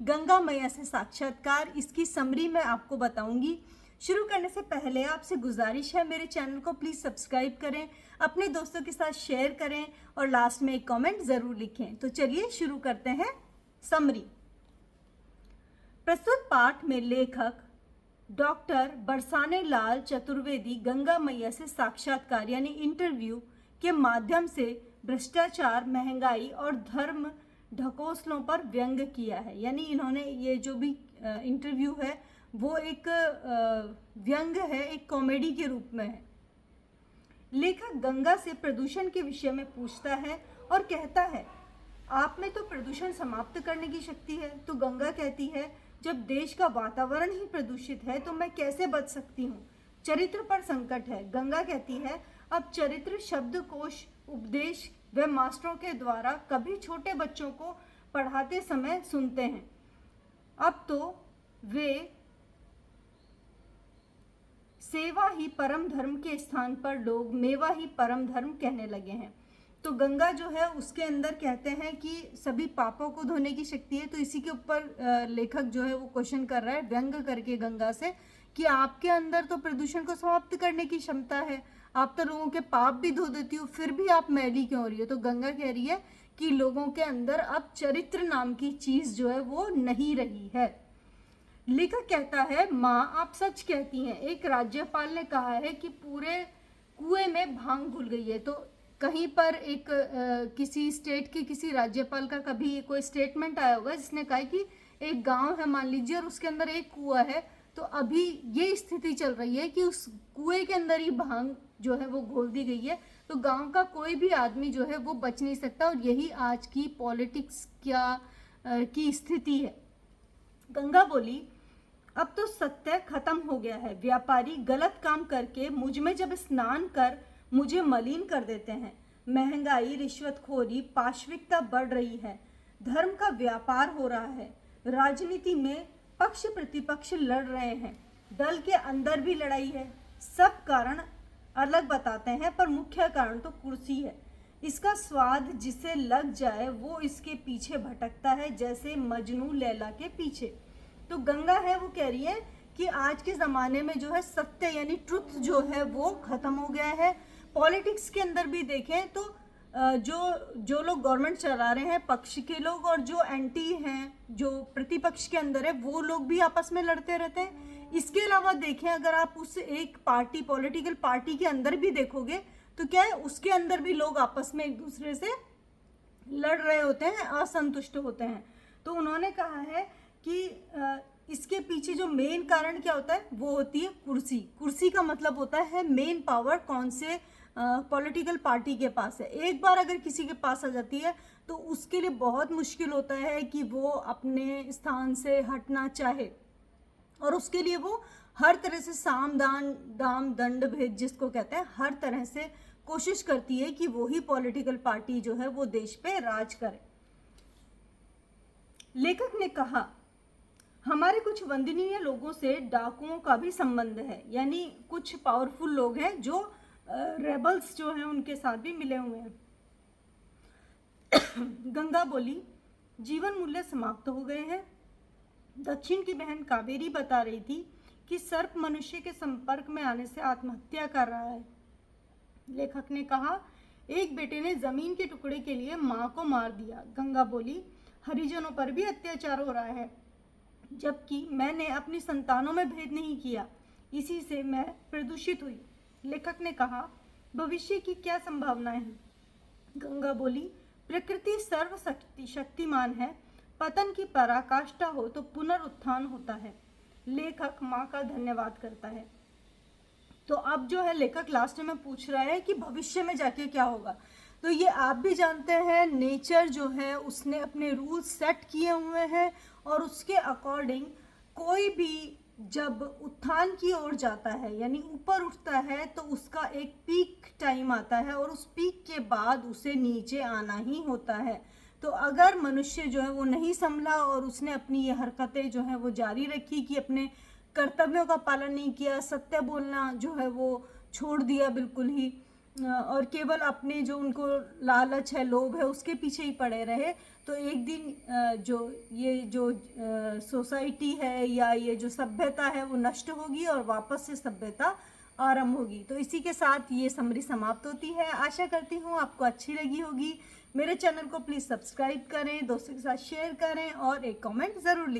गंगा मैया से साक्षात्कार, इसकी समरी मैं आपको बताऊंगी। शुरू करने से पहले आपसे गुजारिश है, मेरे चैनल को प्लीज़ सब्सक्राइब करें, अपने दोस्तों के साथ शेयर करें और लास्ट में एक कमेंट ज़रूर लिखें। तो चलिए शुरू करते हैं समरी। प्रस्तुत पाठ में लेखक डॉक्टर बरसाने लाल चतुर्वेदी गंगा मैया से साक्षात्कार यानी इंटरव्यू के माध्यम से भ्रष्टाचार, महंगाई और धर्म ढकोसलों पर व्यंग किया है। यानी इन्होंने ये जो भी इंटरव्यू है वो एक व्यंग है, एक कॉमेडी के रूप में है। लेखक गंगा से प्रदूषण के विषय में पूछता है और कहता है, आप में तो प्रदूषण समाप्त करने की शक्ति है। तो गंगा कहती है, जब देश का वातावरण ही प्रदूषित है तो मैं कैसे बच सकती हूँ। चरित्र पर संकट है। गंगा कहती है, अब चरित्र शब्दकोश उपदेश व मास्टरों के द्वारा कभी छोटे बच्चों को पढ़ाते समय सुनते हैं, अब तो वे सेवा ही परम धर्म के स्थान पर लोग मेवा ही परम धर्म कहने लगे हैं। तो गंगा जो है उसके अंदर कहते हैं कि सभी पापों को धोने की शक्ति है। तो इसी के ऊपर लेखक जो है वो क्वेश्चन कर रहा है व्यंग करके गंगा से कि आपके अंदर तो प्रदूषण को समाप्त करने की क्षमता है, आप तो लोगों के पाप भी धो देती हो, फिर भी आप मैली क्यों हो रही हो। तो गंगा कह रही है कि लोगों के अंदर अब चरित्र नाम की चीज जो है वो नहीं रही है। लेखक कहता है, माँ आप सच कहती हैं, एक राज्यपाल ने कहा है कि पूरे कुएं में भांग घुल गई है। तो कहीं पर एक किसी स्टेट के किसी राज्यपाल का कभी कोई स्टेटमेंट आया होगा जिसने कहा कि एक गांव है मान लीजिए और उसके अंदर एक कुआं है, तो अभी ये स्थिति चल रही है कि उस कुएं के अंदर ही भांग जो है वो घोल दी गई है, तो गांव का कोई भी आदमी जो है वो बच नहीं सकता। और यही आज की पॉलिटिक्स की स्थिति है। गंगा बोली, अब तो सत्य खत्म हो गया है। व्यापारी गलत काम करके मुझ में जब स्नान कर मुझे मलिन कर देते हैं। महंगाई, रिश्वतखोरी, पाशविकता बढ़ रही है। धर्म का व्यापार हो रहा है। राजनीति में पक्ष प्रतिपक्ष लड़ रहे हैं। दल के अंदर भी लड़ाई है। सब कारण अलग बताते हैं पर मुख्य कारण तो कुर्सी है। इसका स्वाद जिसे लग जाए वो इसके पीछे भटकता है, जैसे मजनू लैला के पीछे। तो गंगा है वो कह रही है कि आज के ज़माने में जो है सत्य यानी ट्रुथ जो है वो ख़त्म हो गया है। पॉलिटिक्स के अंदर भी देखें तो जो लोग गवर्नमेंट चला रहे हैं पक्ष के लोग, और जो एंटी हैं, जो प्रतिपक्ष के अंदर है, वो लोग भी आपस में लड़ते रहते हैं। इसके अलावा देखें, अगर आप उस एक पार्टी, पॉलिटिकल पार्टी के अंदर भी देखोगे तो क्या है, उसके अंदर भी लोग आपस में एक दूसरे से लड़ रहे होते हैं, असंतुष्ट होते हैं। तो उन्होंने कहा है कि इसके पीछे जो मेन कारण क्या होता है वो होती है कुर्सी। कुर्सी का मतलब होता है मेन पावर कौन से पॉलिटिकल पार्टी के पास है। एक बार अगर किसी के पास आ जाती है तो उसके लिए बहुत मुश्किल होता है कि वो अपने स्थान से हटना चाहे, और उसके लिए वो हर तरह से साम दाम दंड भेद जिसको कहते हैं, हर तरह से कोशिश करती है कि वही पॉलिटिकल पार्टी जो है वो देश पे राज करे। लेखक ने कहा, हमारे कुछ वंदनीय लोगों से डाकुओं का भी संबंध है। यानी कुछ पावरफुल लोग हैं जो रेबल्स जो हैं उनके साथ भी मिले हुए हैं। गंगा बोली, जीवन मूल्य समाप्त हो गए हैं। दक्षिण की बहन कावेरी बता रही थी कि सर्प मनुष्य के संपर्क में आने से आत्महत्या कर रहा है। लेखक ने कहा, एक बेटे ने जमीन के टुकड़े के लिए माँ को मार दिया। गंगा बोली, हरिजनों पर भी अत्याचार हो रहा है, जबकि मैंने अपनी संतानों में भेद नहीं किया, इसी से मैं प्रदूषित हुई। लेखक ने कहा, भविष्य की क्या संभावनाएं हैं। गंगा बोली, प्रकृति शक्तिमान है, पतन की पराकाष्ठा हो तो पुनरुत्थान होता है। लेखक माँ का धन्यवाद करता है। तो अब जो है लेखक लास्ट में पूछ रहा है कि भविष्य में जाके क्या होगा। तो ये आप भी जानते हैं, नेचर जो है उसने अपने रूल्स सेट किए हुए हैं और उसके अकॉर्डिंग कोई भी जब उत्थान की ओर जाता है यानी ऊपर उठता है तो उसका एक पीक टाइम आता है और उस पीक के बाद उसे नीचे आना ही होता है। तो अगर मनुष्य जो है वो नहीं संभला और उसने अपनी ये हरकतें जो है वो जारी रखी कि अपने कर्तव्यों का पालन नहीं किया, सत्य बोलना जो है वो छोड़ दिया बिल्कुल ही, और केवल अपने जो उनको लालच है, लोभ है, उसके पीछे ही पड़े रहे, तो एक दिन जो सोसाइटी है या ये जो सभ्यता है वो नष्ट होगी और वापस से सभ्यता आरंभ होगी। तो इसी के साथ ये समरी समाप्त होती है। आशा करती हूँ आपको अच्छी लगी होगी। मेरे चैनल को प्लीज़ सब्सक्राइब करें, दोस्तों के साथ शेयर करें और एक कमेंट ज़रूर लिखें।